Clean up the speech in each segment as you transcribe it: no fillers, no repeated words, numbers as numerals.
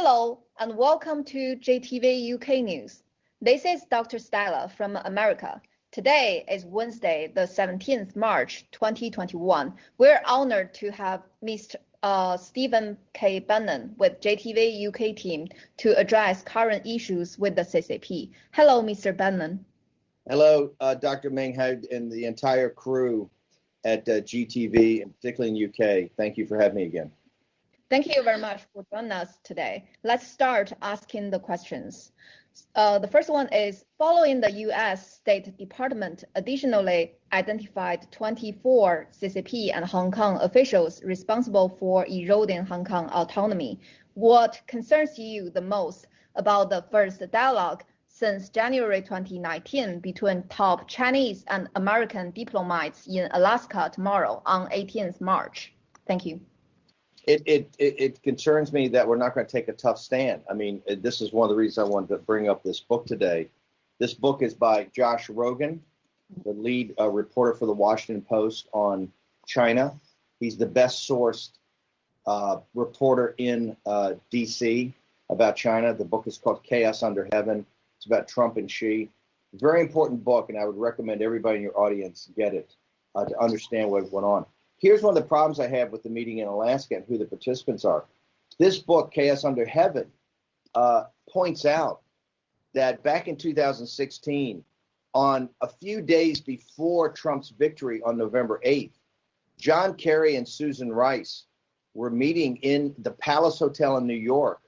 Hello and welcome to JTV UK News. This is Dr. Stella from America. Today is Wednesday, the 17th March 2021. We're honored to have Mr. Stephen K. Bannon with JTV UK team to address current issues with the CCP. Hello, Mr. Bannon. Hello, Dr. Meng and the entire crew at GTV, and particularly in UK. Thank you for having me again. Thank you very much for joining us today. Let's start asking the questions. The first one is, following the U.S. State Department additionally identified 24 CCP and Hong Kong officials responsible for eroding Hong Kong autonomy, what concerns you the most about the first dialogue since January 2019 between top Chinese and American diplomats in Alaska tomorrow on 18th March? Thank you. It concerns me that we're not going to take a tough stand. I mean, this is one of the reasons I wanted to bring up this book today. This book is by Josh Rogan, the lead reporter for the Washington Post on China. He's the best sourced reporter in D.C. about China. The book is called Chaos Under Heaven. It's about Trump and Xi. Very important book, and I would recommend everybody in your audience get it to understand what went on. Here's one of the problems I have with the meeting in Alaska and who the participants are. This book, Chaos Under Heaven, points out that back in 2016, on a few days before Trump's victory on November 8th, John Kerry and Susan Rice were meeting in the Palace Hotel in New York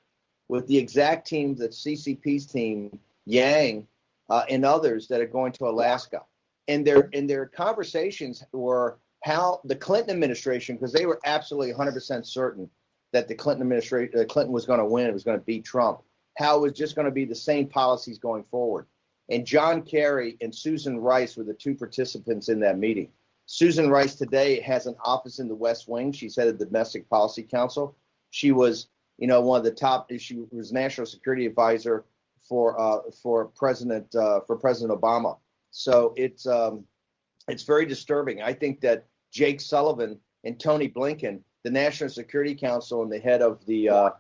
with the exact team, the CCP's team, Yang, and others that are going to Alaska. And their conversations were how the Clinton administration, because they were absolutely 100% certain that the Clinton administration, Clinton was going to win, it was going to beat Trump, how it was just going to be the same policies going forward. And John Kerry and Susan Rice were the two participants in that meeting. Susan Rice today has an office in the West Wing. She's head of the Domestic Policy Council. She was, one of the top. She was National Security Advisor for President Obama. So it's very disturbing. I think that Jake Sullivan and Tony Blinken, the National Security Council and the head of the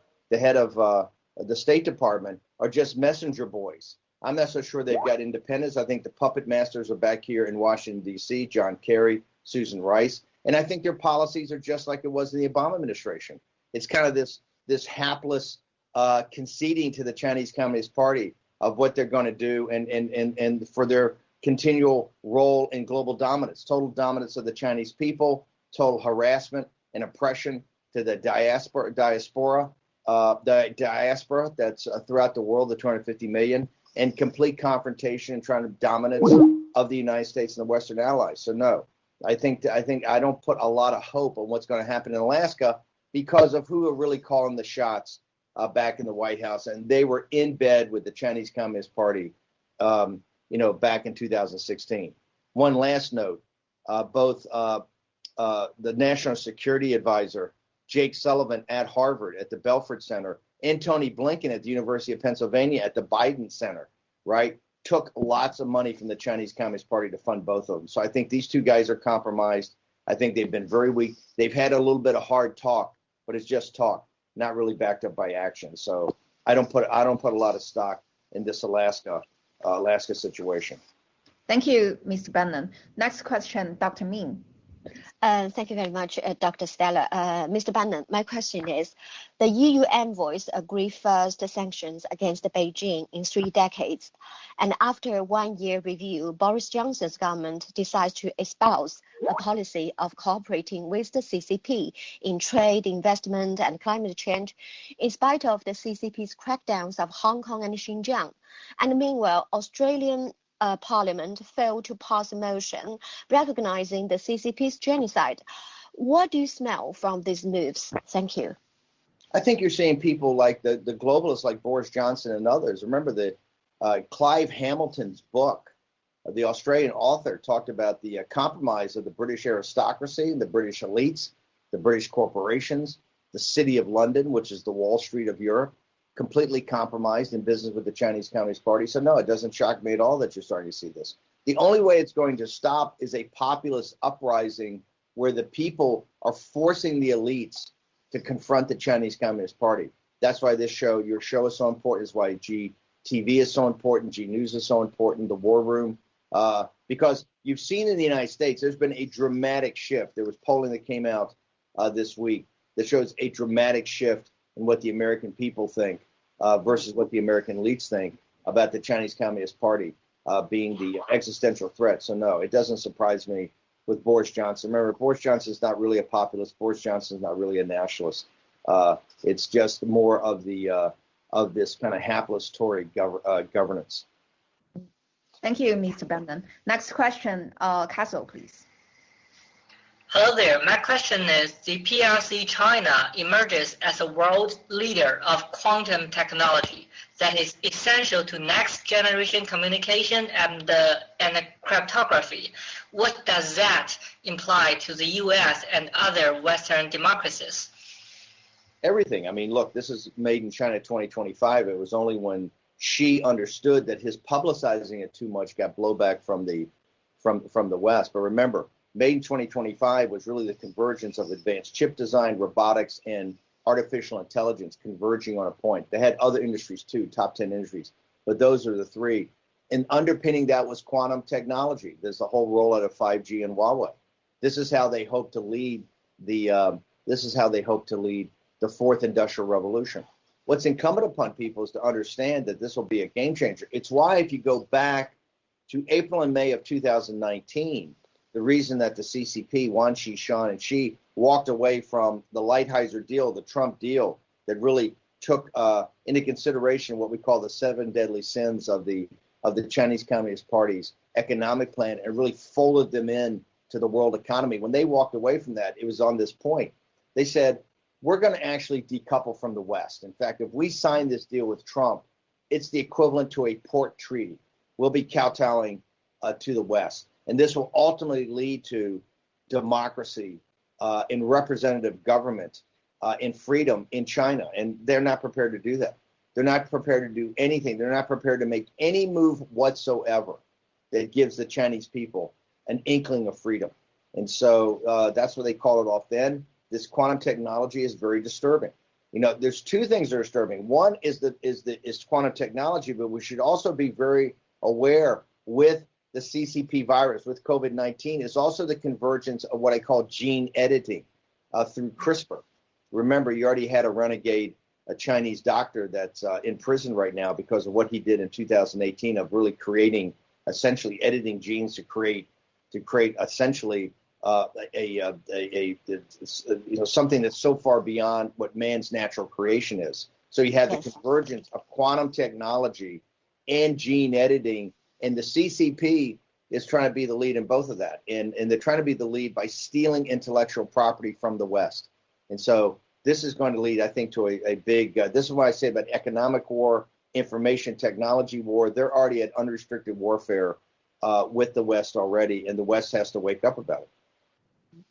State Department, are just messenger boys. I'm not so sure they've got independence. I think the puppet masters are back here in Washington, D.C., John Kerry, Susan Rice. And I think their policies are just like it was in the Obama administration. It's kind of this hapless conceding to the Chinese Communist Party of what they're going to do and for their continual role in global dominance, total dominance of the Chinese people, total harassment and oppression to the diaspora that's throughout the world, the 250 million, and complete confrontation and trying to dominance of the United States and the Western allies. So no, I think I don't put a lot of hope on what's going to happen in Alaska because of who are really calling the shots back in the White House, and they were in bed with the Chinese Communist Party. Back in 2016. One last note, both the National Security Advisor, Jake Sullivan at Harvard at the Belford Center, and Tony Blinken at the University of Pennsylvania at the Biden Center, right, took lots of money from the Chinese Communist Party to fund both of them. So I think these two guys are compromised. I think they've been very weak. They've had a little bit of hard talk, but it's just talk, not really backed up by action. So I don't put a lot of stock in this Alaska situation. Thank you, Mr. Bannon. Next question, Dr. Ming. Thank you very much, Dr. Stella. Mr. Bannon, my question is, the EU envoys agreed first sanctions against Beijing in 3 decades. And after a 1-year review, Boris Johnson's government decides to espouse a policy of cooperating with the CCP in trade, investment, and climate change, in spite of the CCP's crackdowns of Hong Kong and Xinjiang. And meanwhile, Australian Parliament failed to pass a motion recognizing the CCP's genocide. What do you smell from these moves? Thank you. I think you're seeing people like the globalists like Boris Johnson and others. Remember the Clive Hamilton's book, the Australian author, talked about the compromise of the British aristocracy, the British elites, the British corporations, the City of London, which is the Wall Street of Europe, completely compromised in business with the Chinese Communist Party. So no, it doesn't shock me at all that you're starting to see this. The only way it's going to stop is a populist uprising where the people are forcing the elites to confront the Chinese Communist Party. That's why your show is so important. Is why GTV is so important. G News is so important. The War Room, because you've seen in the United States, there's been a dramatic shift. There was polling that came out this week that shows a dramatic shift in what the American people think versus what the American elites think about the Chinese Communist Party being the existential threat. So no, it doesn't surprise me with Boris Johnson. Remember, Boris Johnson is not really a populist. Boris Johnson is not really a nationalist. It's just more of this kind of hapless Tory governance. Thank you, Mr. Bannon. Next question, Castle, please. Hello there. My question is, the PRC China emerges as a world leader of quantum technology that is essential to next generation communication and cryptography. What does that imply to the US and other Western democracies? Everything. I mean, look, this is Made in China 2025. It was only when Xi understood that his publicizing it too much got blowback from the West. But remember, Made in 2025 was really the convergence of advanced chip design, robotics, and artificial intelligence converging on a point. They had other industries too, top 10 industries, but those are the three. And underpinning that was quantum technology. There's the whole rollout of 5G and Huawei. This is how they hope to lead the fourth industrial revolution. What's incumbent upon people is to understand that this will be a game changer. It's why if you go back to April and May of 2019, the reason that the CCP, Wang Qishan and Xi, walked away from the Lighthizer deal, the Trump deal, that really took into consideration what we call the 7 deadly sins of the Chinese Communist Party's economic plan and really folded them in to the world economy. When they walked away from that, it was on this point. They said, we're going to actually decouple from the West. In fact, if we sign this deal with Trump, it's the equivalent to a port treaty. We'll be kowtowing to the West. And this will ultimately lead to democracy in representative government, in freedom in China. And they're not prepared to do that. They're not prepared to do anything. They're not prepared to make any move whatsoever that gives the Chinese people an inkling of freedom. And so that's what they call it off then. This quantum technology is very disturbing. You know, there's two things that are disturbing. One is quantum technology, but we should also be very aware with the CCP virus, with COVID-19, is also the convergence of what I call gene editing through CRISPR. Remember, you already had a Chinese doctor that's in prison right now because of what he did in 2018 of really essentially editing genes to create essentially something that's so far beyond what man's natural creation is. So you have the convergence of quantum technology and gene editing. And the CCP is trying to be the lead in both of that. And they're trying to be the lead by stealing intellectual property from the West. And so this is going to lead, I think, to a big, this is what I say about economic war, information technology war. They're already at unrestricted warfare with the West already, and the West has to wake up about it.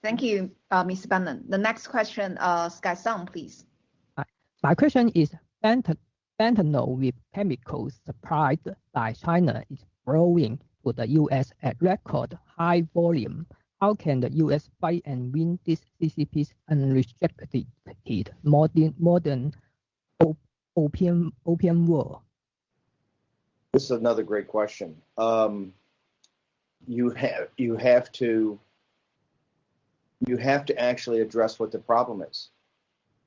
Thank you, Mr. Bannon. The next question, Sky Song, please. My question is, fentanyl with chemicals supplied by China is flowing to the U.S. at record high volume. How can the U.S. fight and win this CCP's unrestricted modern opium war? This is another great question. You have to actually address what the problem is.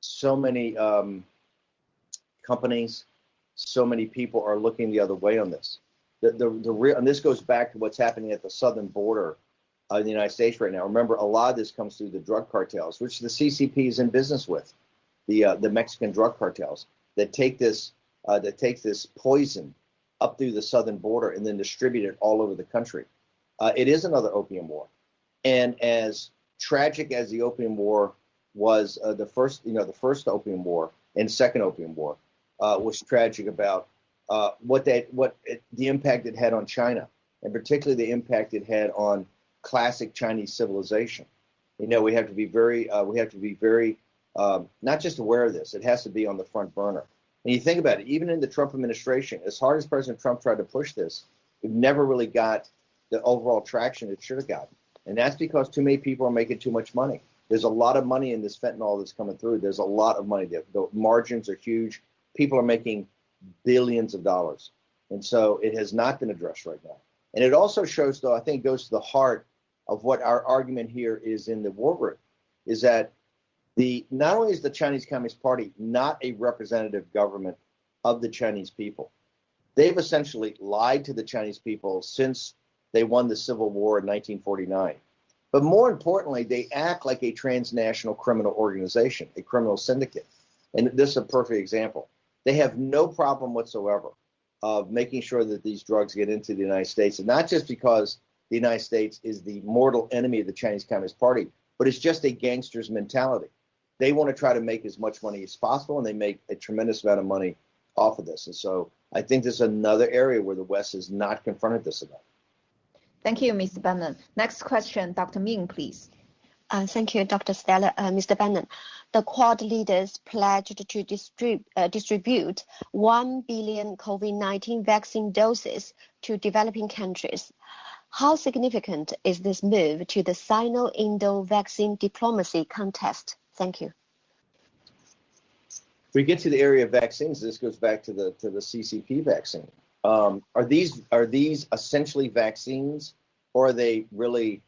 So many companies, so many people are looking the other way on this. The real, and this goes back to what's happening at the southern border of the United States right now. Remember, a lot of this comes through the drug cartels, which the CCP is in business with, the Mexican drug cartels that take this poison up through the southern border and then distribute it all over the country. It is another opium war, and as tragic as the opium war was, the first opium war and second opium war was tragic about the impact it had on China, and particularly the impact it had on classic Chinese civilization. You know, we have to be very not just aware of this. It has to be on the front burner. And you think about it, even in the Trump administration, as hard as President Trump tried to push this, it never really got the overall traction it should have gotten. And that's because too many people are making too much money. There's a lot of money in this fentanyl that's coming through. There's a lot of money. The margins are huge. People are making billions of dollars. And so it has not been addressed right now. And it also shows, though, I think goes to the heart of what our argument here is in the war room, is that not only is the Chinese Communist Party not a representative government of the Chinese people, they've essentially lied to the Chinese people since they won the Civil War in 1949. But more importantly, they act like a transnational criminal organization, a criminal syndicate. And this is a perfect example. They have no problem whatsoever of making sure that these drugs get into the United States, and not just because the United States is the mortal enemy of the Chinese Communist Party, but it's just a gangster's mentality. They want to try to make as much money as possible, and they make a tremendous amount of money off of this. And so I think this is another area where the West has not confronted this enough. Thank you, Mr. Bannon. Next question, Dr. Ming, please. Thank you, Dr. Stella. Mr. Bannon, the Quad leaders pledged to distribute 1 billion COVID-19 vaccine doses to developing countries. How significant is this move to the Sino-Indo vaccine diplomacy contest? Thank you. If we get to the area of vaccines, this goes back to the CCP vaccine. Are these essentially vaccines, or are they really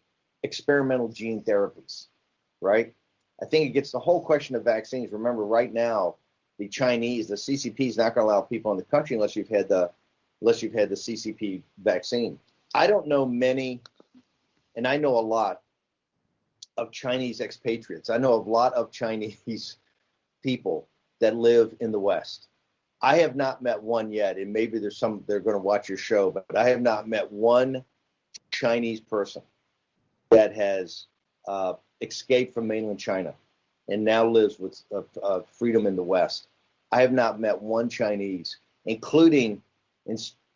experimental gene therapies, right? I think it gets the whole question of vaccines. Remember, right now, the CCP is not going to allow people in the country unless you've had the CCP vaccine. I don't know many, and I know a lot of Chinese expatriates. I know a lot of Chinese people that live in the West. I have not met one yet, and maybe there's some, they're going to watch your show, but I have not met one Chinese person that has escaped from mainland China and now lives with freedom in the West. I have not met one Chinese, including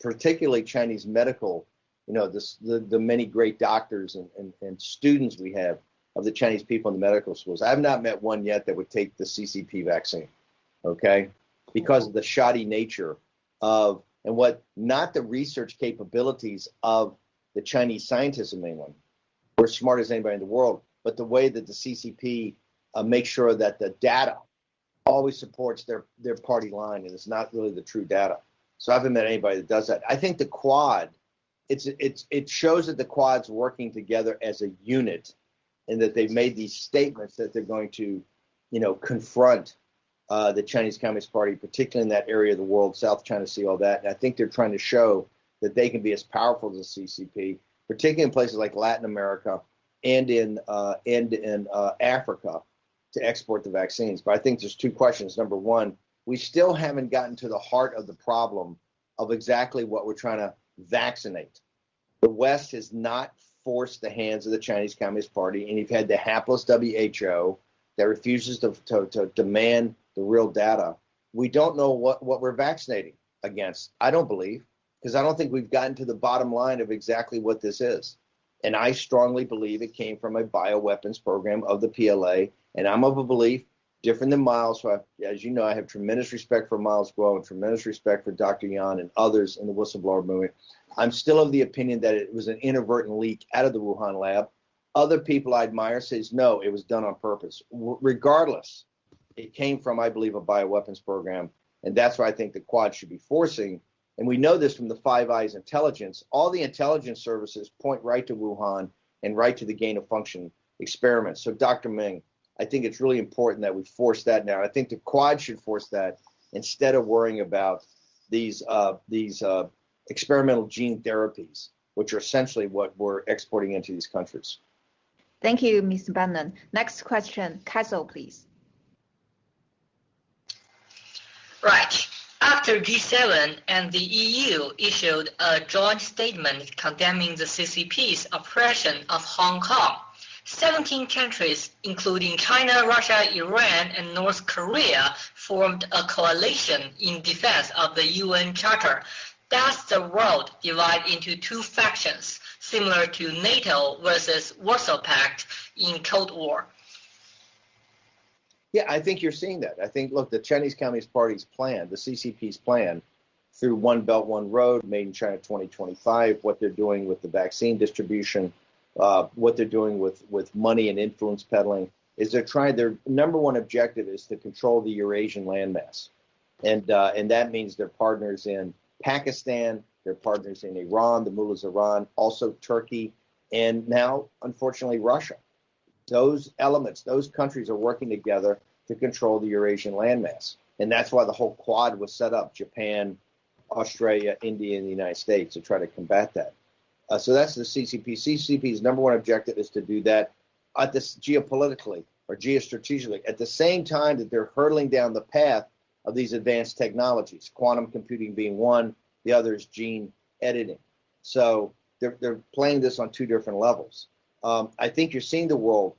particularly Chinese medical, the many great doctors and students we have of the Chinese people in the medical schools. I have not met one yet that would take the CCP vaccine, okay? Because of the shoddy nature of, and what, not the research capabilities of the Chinese scientists in mainland. We're smart as anybody in the world, but the way that the CCP makes sure that the data always supports their party line, and it's not really the true data. So I haven't met anybody that does that. I think the Quad, it shows that the Quad's working together as a unit, and that they've made these statements that they're going to, confront the Chinese Communist Party, particularly in that area of the world, South China Sea, all that. And I think they're trying to show that they can be as powerful as the CCP, particularly in places like Latin America and in Africa, to export the vaccines. But I think there's two questions. Number one, we still haven't gotten to the heart of the problem of exactly what we're trying to vaccinate. The West has not forced the hands of the Chinese Communist Party, and you've had the hapless WHO that refuses to demand the real data. We don't know what we're vaccinating against, I don't believe, because I don't think we've gotten to the bottom line of exactly what this is. And I strongly believe it came from a bioweapons program of the PLA, and I'm of a belief, different than Miles, so as you know, I have tremendous respect for Miles Guo and tremendous respect for Dr. Yan and others in the whistleblower movement. I'm still of the opinion that it was an inadvertent leak out of the Wuhan lab. Other people I admire says, no, it was done on purpose. Regardless, it came from, I believe, a bioweapons program, and that's why I think the Quad should be forcing. And we know this from the Five Eyes intelligence. All the intelligence services point right to Wuhan and right to the gain of function experiments. So, Dr. Ming, I think it's really important that we force that now. I think the Quad should force that instead of worrying about these experimental gene therapies, which are essentially what we're exporting into these countries. Thank you, Mr. Bannon. Next question, Castle, please. Right. After G7 and the EU issued a joint statement condemning the CCP's oppression of Hong Kong, 17 countries, including China, Russia, Iran, and North Korea, formed a coalition in defense of the UN Charter. Does the world divide into two factions, similar to NATO versus Warsaw Pact in Cold War? Yeah, I think you're seeing that. I think, look, the Chinese Communist Party's plan, the CCP's plan, through One Belt, One Road, Made in China 2025, what they're doing with the vaccine distribution, what they're doing with money and influence peddling, is their number one objective is to control the Eurasian landmass. And that means they're partners in Pakistan, they're partners in Iran, the mullahs of Iran, also Turkey, and now, unfortunately, Russia. Those elements, those countries are working together to control the Eurasian landmass. And that's why the whole Quad was set up, Japan, Australia, India, and the United States, to try to combat that. So that's the CCP. CCP's number one objective is to do that at this geopolitically or geostrategically, at the same time that they're hurtling down the path of these advanced technologies, quantum computing being one, the other is gene editing. So they're playing this on two different levels. I think you're seeing the world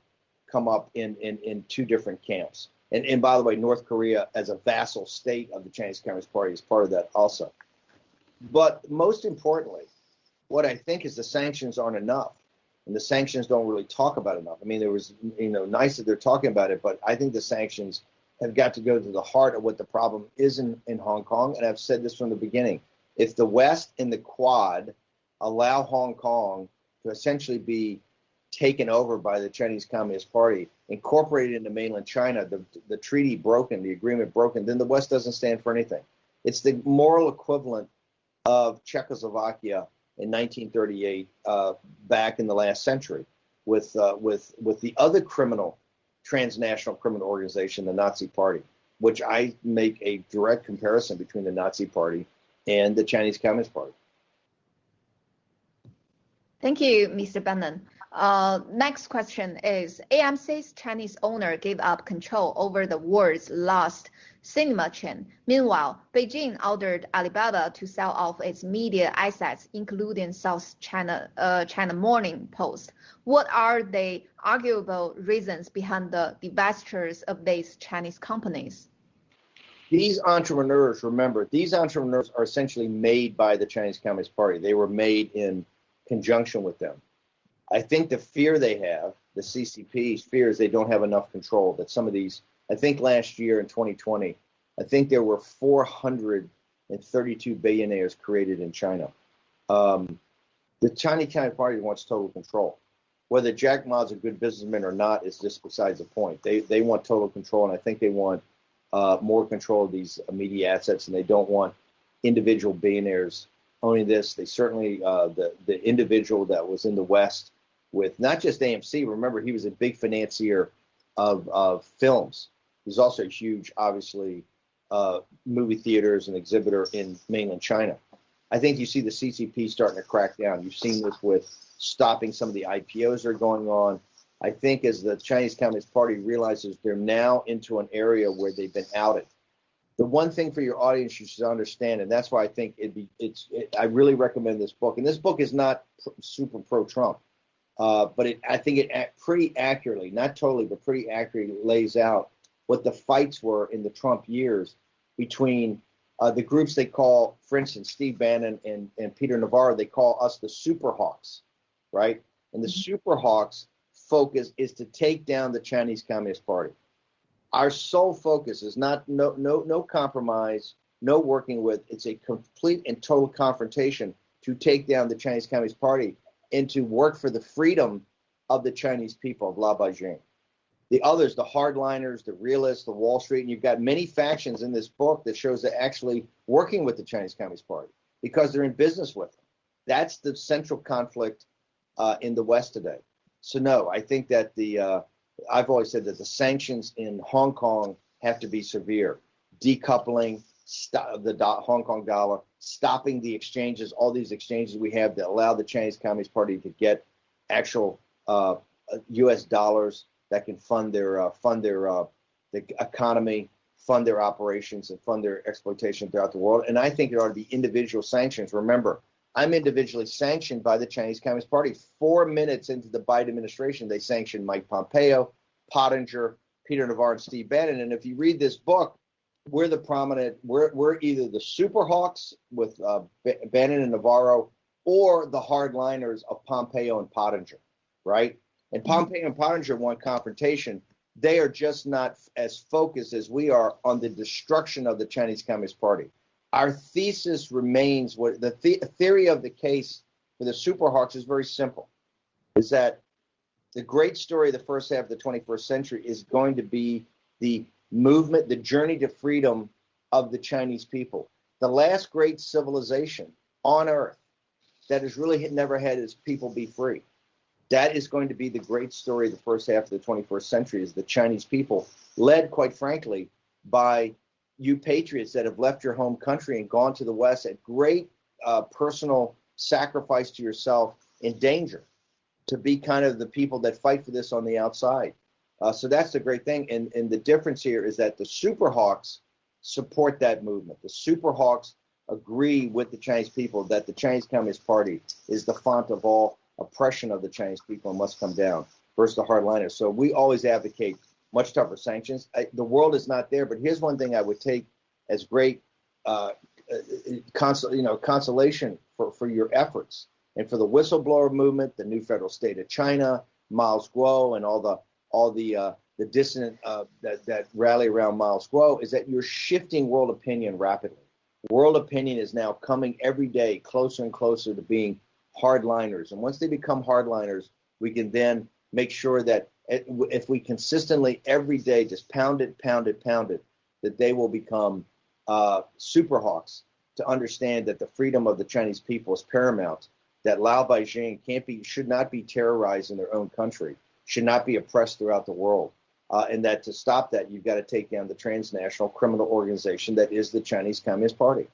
come up in two different camps. And by the way, North Korea as a vassal state of the Chinese Communist Party is part of that also. But most importantly, what I think is the sanctions aren't enough. And the sanctions don't really talk about enough. I mean, there was, nice that they're talking about it, but I think the sanctions have got to go to the heart of what the problem is in Hong Kong. And I've said this from the beginning. If the West and the Quad allow Hong Kong to essentially be taken over by the Chinese Communist Party, incorporated into mainland China, the treaty broken, the agreement broken, then the West doesn't stand for anything. It's the moral equivalent of Czechoslovakia in 1938, back in the last century, with the other transnational criminal organization, the Nazi Party, which I make a direct comparison between the Nazi Party and the Chinese Communist Party. Thank you, Mr. Bannon. Next question is, AMC's Chinese owner gave up control over the world's largest cinema chain. Meanwhile, Beijing ordered Alibaba to sell off its media assets, including South China Morning Post. What are the arguable reasons behind the divestitures of these Chinese companies? These entrepreneurs, remember, these entrepreneurs are essentially made by the Chinese Communist Party. They were made in conjunction with them. I think the fear they have, the CCP's fear, is they don't have enough control. That some of these, I think last year in 2020, I think there were 432 billionaires created in China. The Chinese Communist Party wants total control. Whether Jack Ma's a good businessman or not is just besides the point. They want total control, and I think they want more control of these media assets, and they don't want individual billionaires owning this. They certainly, the individual that was in the West with not just AMC, remember he was a big financier of films. He's also a huge, obviously, movie theaters and exhibitor in mainland China. I think you see the CCP starting to crack down. You've seen this with stopping some of the IPOs that are going on. I think as the Chinese Communist Party realizes they're now into an area where they've been outed. The one thing for your audience you should understand, and that's why I think I really recommend this book. And this book is not super pro-Trump, but I think it pretty accurately, not totally, but pretty accurately lays out what the fights were in the Trump years between the groups they call, for instance, Steve Bannon and Peter Navarro, they call us the Super Hawks, right? And the Super Hawks focus is to take down the Chinese Communist Party. Our sole focus is no compromise, no working with. It's a complete and total confrontation to take down the Chinese Communist Party and to work for the freedom of the Chinese people of La Beijing. The others, the hardliners, the realists, the Wall Street, and you've got many factions in this book that shows they're actually working with the Chinese Communist Party because they're in business with them. That's the central conflict in the West today. So no, I think that I've always said that the sanctions in Hong Kong have to be severe. Decoupling the Hong Kong dollar, stopping the exchanges, all these exchanges we have that allow the Chinese Communist Party to get actual U.S. dollars that can fund their the economy, fund their operations, and fund their exploitation throughout the world. And I think there ought to be individual sanctions. Remember, I'm individually sanctioned by the Chinese Communist Party. 4 minutes into the Biden administration, they sanctioned Mike Pompeo, Pottinger, Peter Navarro, and Steve Bannon. And if you read this book, we're the prominent, we're either the Super Hawks with Bannon and Navarro or the hardliners of Pompeo and Pottinger, right? And Pompeo and Pottinger want confrontation. They are just not as focused as we are on the destruction of the Chinese Communist Party. Our thesis remains, what the theory of the case for the Super Hawks is very simple, is that the great story of the first half of the 21st century is going to be the movement, the journey to freedom of the Chinese people. The last great civilization on earth that has really never had its people be free. That is going to be the great story of the first half of the 21st century, is the Chinese people, led, quite frankly, by you patriots that have left your home country and gone to the West at great personal sacrifice to yourself, in danger, to be kind of the people that fight for this on the outside. So that's the great thing. And the difference here is that the Superhawks support that movement. The Superhawks agree with the Chinese people that the Chinese Communist Party is the font of all oppression of the Chinese people and must come down versus the hardliners. So we always advocate much tougher sanctions. The world is not there, but here's one thing I would take as great consolation for your efforts and for the whistleblower movement, the new federal state of China, Miles Guo, and all the dissident that rally around Miles Guo, is that you're shifting world opinion rapidly. World opinion is now coming every day closer and closer to being hardliners. And once they become hardliners, we can then make sure that if we consistently every day just pound it, that they will become Superhawks to understand that the freedom of the Chinese people is paramount, that Lao Beijing should not be terrorized in their own country, should not be oppressed throughout the world. And that to stop that, you've got to take down the transnational criminal organization that is the Chinese Communist Party.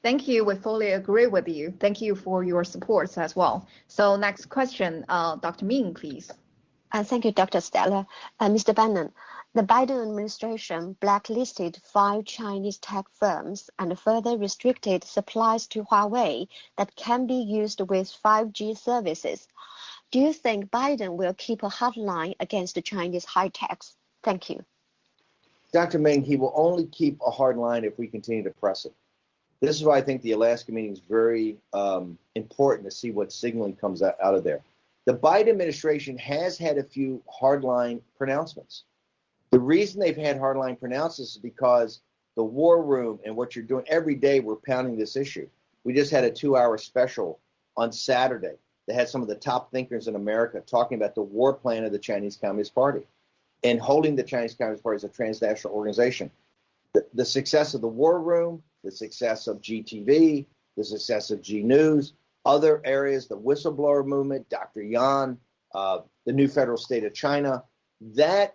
Thank you. We fully agree with you. Thank you for your support as well. So next question, Dr. Ming, please. Thank you, Dr. Stella. Mr. Bannon, the Biden administration blacklisted 5 Chinese tech firms and further restricted supplies to Huawei that can be used with 5G services. Do you think Biden will keep a hard line against the Chinese high techs? Thank you. Dr. Ming, he will only keep a hard line if we continue to press it. This is why I think the Alaska meeting is very important to see what signaling comes out of there. The Biden administration has had a few hardline pronouncements. The reason they've had hardline pronouncements is because the war room and what you're doing every day, we're pounding this issue. We just had a 2-hour special on Saturday that had some of the top thinkers in America talking about the war plan of the Chinese Communist Party and holding the Chinese Communist Party as a transnational organization. The success of the war room, the success of GTV, the success of G News, other areas, the whistleblower movement, Dr. Yan, the new federal state of China, that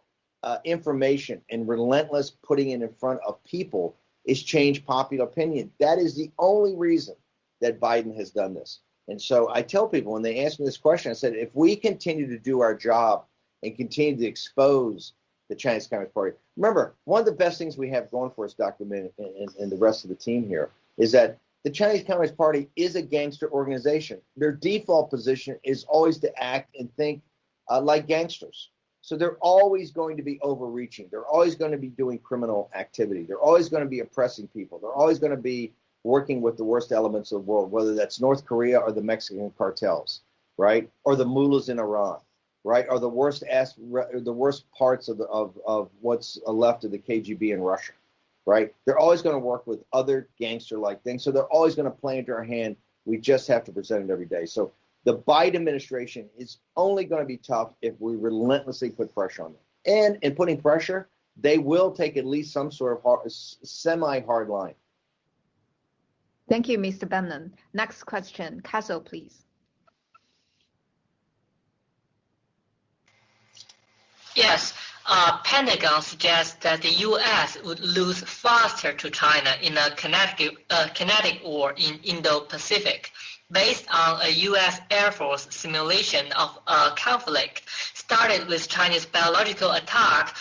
information and relentless putting it in front of people is changed popular opinion. That is the only reason that Biden has done this. And so I tell people when they ask me this question, I said, if we continue to do our job and continue to expose the Chinese Communist Party. Remember, one of the best things we have going for us, Dr. Min, and the rest of the team here, is that the Chinese Communist Party is a gangster organization. Their default position is always to act and think like gangsters. So they're always going to be overreaching. They're always going to be doing criminal activity. They're always going to be oppressing people. They're always going to be working with the worst elements of the world, whether that's North Korea or the Mexican cartels, right? Or the mullahs in Iran, right? Or the worst parts of what's left of the KGB in Russia, right? They're always going to work with other gangster-like things. So they're always going to play into our hand. We just have to present it every day. So the Biden administration is only going to be tough if we relentlessly put pressure on them. And in putting pressure, they will take at least some sort of semi-hard line. Thank you, Mr. Bannon. Next question, Castle, please. Yes, Pentagon suggests that the U.S. would lose faster to China in a kinetic war in Indo-Pacific, based on a U.S. Air Force simulation of a conflict started with Chinese biological attack,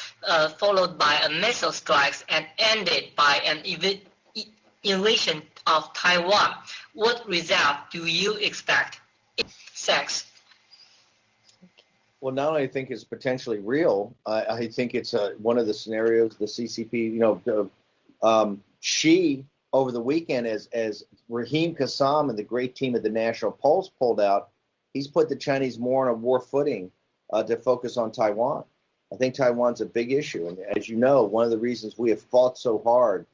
followed by a missile strikes, and ended by an invasion of Taiwan. What result do you expect? Sex. Well, not only I think it's potentially real, I think it's one of the scenarios the CCP, Xi over the weekend, as Raheem Kassam and the great team at the National Pulse pulled out, he's put the Chinese more on a war footing to focus on Taiwan. I think Taiwan's a big issue. And as you know, one of the reasons we have fought so hard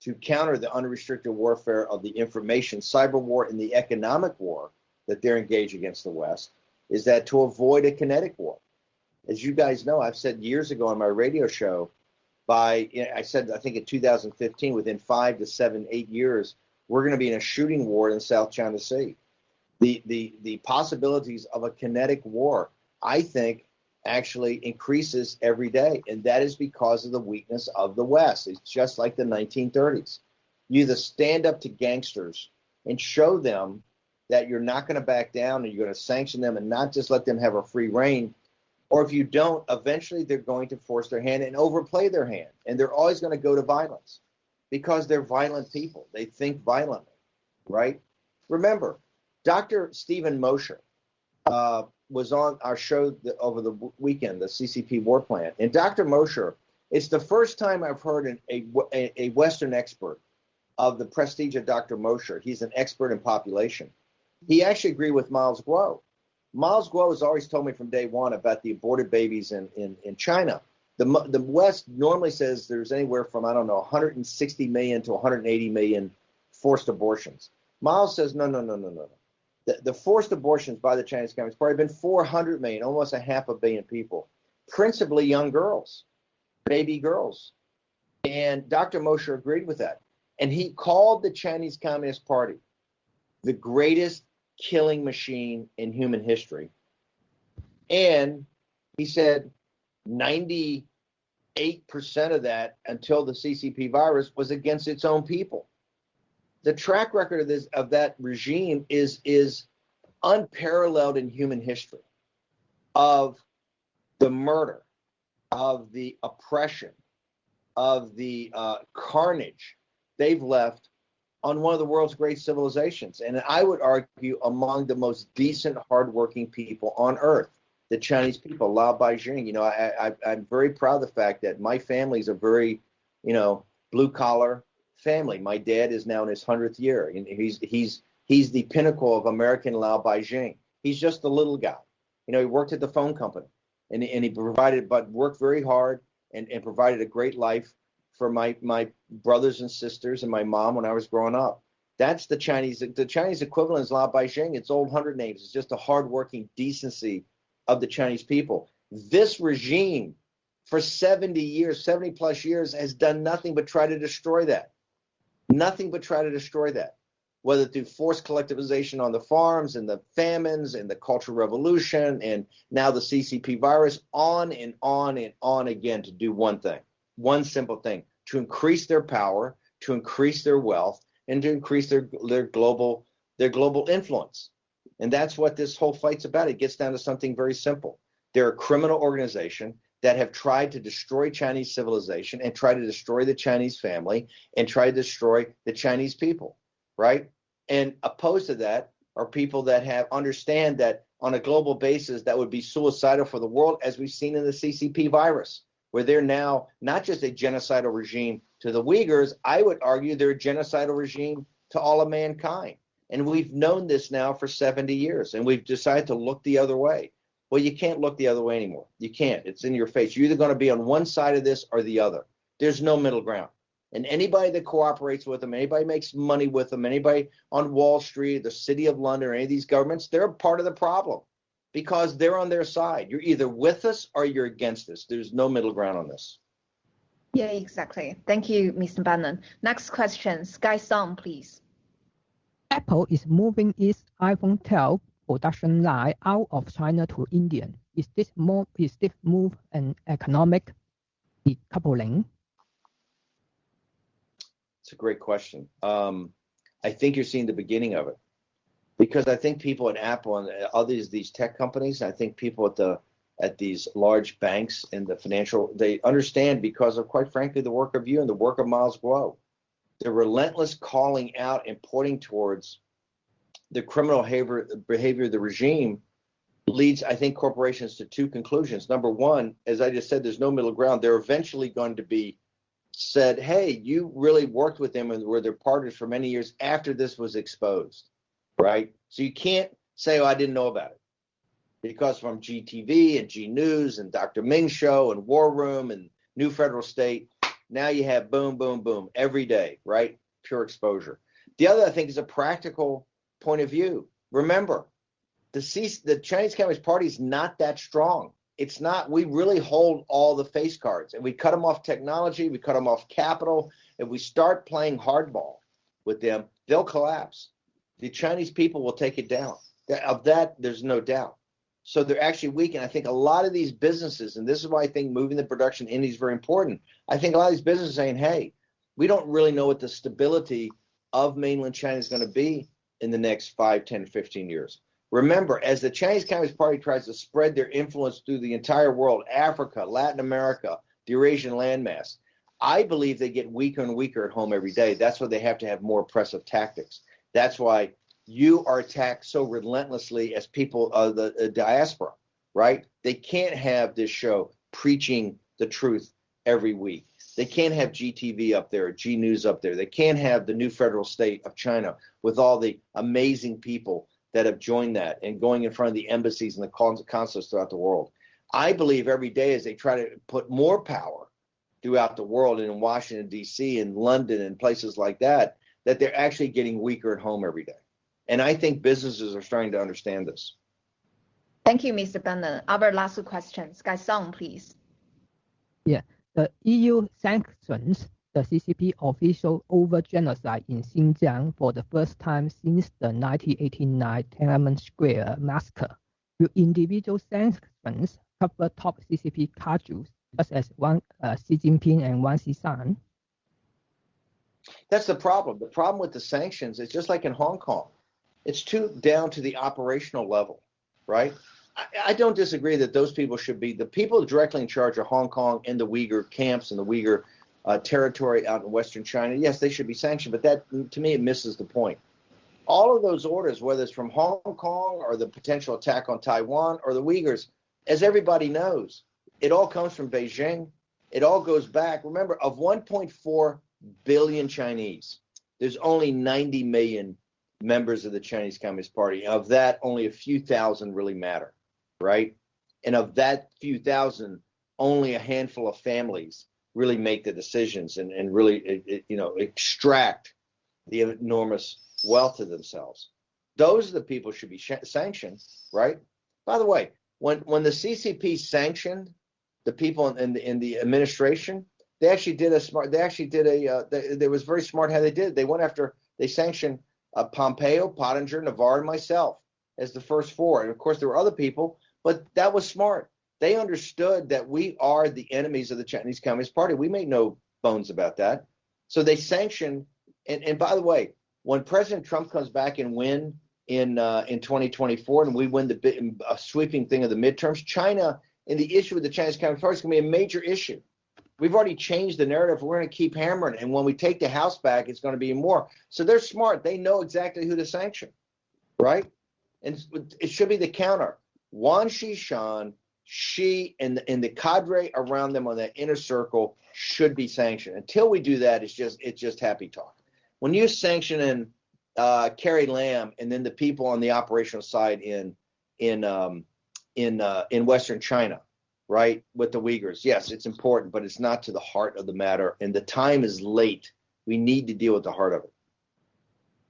to counter the unrestricted warfare of the information cyber war and the economic war that they're engaged against the West is that to avoid a kinetic war. As you guys know, I've said years ago on my radio show, I think in 2015, within 5 to 7, 8 years, we're going to be in a shooting war in the South China Sea. The possibilities of a kinetic war, I think, actually increases every day, and that is because of the weakness of the West. It's just like the 1930s. You either stand up to gangsters and show them that you're not going to back down and you're going to sanction them and not just let them have a free reign, or if you don't, eventually they're going to force their hand and overplay their hand, and they're always going to go to violence because they're violent people. They think violently, right? Remember, Dr. Stephen Mosher was on our show over the weekend, the CCP War Plan. And Dr. Mosher, it's the first time I've heard a Western expert of the prestige of Dr. Mosher. He's an expert in population. He actually agreed with Miles Guo. Miles Guo has always told me from day one about the aborted babies in China. The West normally says there's anywhere from, 160 million to 180 million forced abortions. Miles says, no. The forced abortions by the Chinese Communist Party have been 400 million, almost 500 million people, principally young girls, baby girls. And Dr. Mosher agreed with that. And he called the Chinese Communist Party the greatest killing machine in human history. And he said 98% of that, until the CCP virus, was against its own people. The track record of that regime is unparalleled in human history, of the murder, of the oppression, of the carnage they've left on one of the world's great civilizations. And I would argue among the most decent, hardworking people on earth, the Chinese people, Lao Beijing. You know, I'm very proud of the fact that my family is a very, blue-collar family. My dad is now in his 100th year, and he's the pinnacle of American Lao Beijing. He's just a little guy. He worked at the phone company, and he worked very hard and provided a great life for my brothers and sisters and my mom when I was growing up. That's the Chinese equivalent is Lao Beijing. It's old 100 names. It's just a hardworking decency of the Chinese people. This regime for 70 plus years has done nothing but try to destroy that. Nothing but try to destroy that, whether through forced collectivization on the farms and the famines and the Cultural Revolution and now the CCP virus, on and on and on again, to do one thing, one simple thing, to increase their power, to increase their wealth, and to increase their global influence. And that's what this whole fight's about. It gets down to something very simple. They're a criminal organization that have tried to destroy Chinese civilization and try to destroy the Chinese family and try to destroy the Chinese people, right? And opposed to that are people that understand that on a global basis that would be suicidal for the world, as we've seen in the CCP virus, where they're now not just a genocidal regime to the Uyghurs. I would argue they're a genocidal regime to all of mankind. And we've known this now for 70 years, and we've decided to look the other way. Well, you can't look the other way anymore. You can't. It's in your face. You're either going to be on one side of this or the other. There's no middle ground. And anybody that cooperates with them, anybody makes money with them, anybody on Wall Street, the City of London, or any of these governments, they're part of the problem because they're on their side. You're either with us or you're against us. There's no middle ground on this. Yeah, exactly. Thank you, Mr. Bannon. Next question, Sky Song, please. Apple is moving its iPhone 12 production line out of China to India. Is this move an economic decoupling? It's a great question. I think you're seeing the beginning of it, because I think people at Apple and others, these tech companies, I think people at these large banks and the financial, they understand, because of, quite frankly, the work of you and the work of Miles Guo, the relentless calling out and pointing towards the criminal behavior of the regime leads, I think, corporations to two conclusions. Number one, as I just said, there's no middle ground. They're eventually going to be said, hey, you really worked with them and were their partners for many years after this was exposed, right? So you can't say, oh, I didn't know about it. Because from GTV and G News and Dr. Ming's show and War Room and New Federal State, now you have boom, boom, boom every day, right? Pure exposure. The other, I think, is a practical point of view. Remember, the Chinese Communist Party is not that strong. It's not. We really hold all the face cards, and we cut them off technology. We cut them off capital. If we start playing hardball with them, they'll collapse. The Chinese people will take it down. Of that, there's no doubt. So they're actually weak, and I think a lot of these businesses, and this is why I think moving the production in India is very important. I think a lot of these businesses are saying, hey, we don't really know what the stability of mainland China is going to be in the next 5, 10, 15 years. Remember, as the Chinese Communist Party tries to spread their influence through the entire world, Africa, Latin America, the Eurasian landmass, I believe they get weaker and weaker at home every day. That's why they have to have more oppressive tactics. That's why you are attacked so relentlessly as people of the diaspora, right? They can't have this show preaching the truth every week. They can't have GTV up there, G News up there. They can't have the new federal state of China with all the amazing people that have joined that and going in front of the embassies and the consulates throughout the world. I believe every day as they try to put more power throughout the world and in Washington, D.C., and London and places like that, that they're actually getting weaker at home every day. And I think businesses are starting to understand this. Thank you, Mr. Bannon. Our last question, Sky Song, please. Yeah, the EU sanctions the CCP official over genocide in Xinjiang for the first time since the 1989 Tiananmen Square massacre. Will individual sanctions cover top CCP cadres, such as Xi Jinping and Wang Xishan? That's the problem. The problem with the sanctions is just like in Hong Kong. It's too down to the operational level, right? I don't disagree that those people should be the people directly in charge of Hong Kong and the Uyghur camps and the Uyghur territory out in Western China. Yes, they should be sanctioned, but that, to me, it misses the point. All of those orders, whether it's from Hong Kong or the potential attack on Taiwan or the Uyghurs, as everybody knows, it all comes from Beijing. It all goes back. Remember, of 1.4 billion Chinese, there's only 90 million members of the Chinese Communist Party. Of that, only a few thousand really matter, right? And of that few thousand, only a handful of families really make the decisions and really, extract the enormous wealth to themselves. Those are the people who should be sanctioned, right? By the way, when the CCP sanctioned the people in the administration, they actually did they was very smart how they did it. They sanctioned Pompeo, Pottinger, Navarre, and myself as the first four. And of course, there were other people, but that was smart. They understood that we are the enemies of the Chinese Communist Party. We made no bones about that. So they sanctioned. And by the way, when President Trump comes back and win in 2024, and we win a sweeping thing of the midterms, China and the issue with the Chinese Communist Party is going to be a major issue. We've already changed the narrative. We're going to keep hammering. And when we take the House back, it's going to be more. So they're smart. They know exactly who to sanction, right? And it should be the counter. Wang Xishan, Xi, and the cadre around them on that inner circle should be sanctioned. Until we do that, it's just happy talk. When you sanction Carrie Lam and then the people on the operational side in Western China, right, with the Uyghurs, yes, it's important, but it's not to the heart of the matter, and the time is late. We need to deal with the heart of it.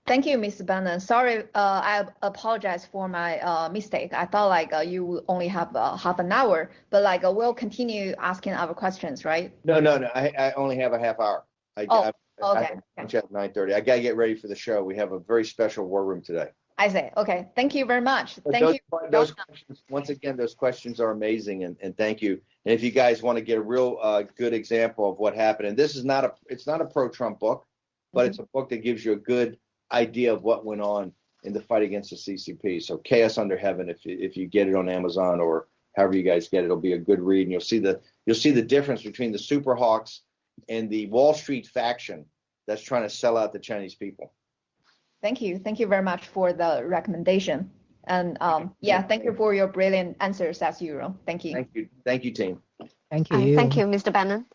Thank you, Mr. Bannon. Sorry, I apologize for my mistake. I thought you only have half an hour, but we'll continue asking our questions, right? No. I only have a half hour. Okay. I lunch at 9:30. I gotta get ready for the show. We have a very special war room today. I see. Okay. Thank you very much. Those questions, once again, those questions are amazing, and thank you. And if you guys want to get a real good example of what happened, and this is it's not a pro-Trump book, but it's a book that gives you a good idea of what went on in the fight against the CCP. So Chaos Under Heaven, if you get it on Amazon or however you guys get it, it'll be a good read, and you'll see the difference between the super hawks and the Wall Street faction that's trying to sell out the Chinese people. Thank you. Thank you very much for the recommendation. And thank you for your brilliant answers as usual. Thank you. Thank you, team. Thank you. Thank you, Mr. Bannon.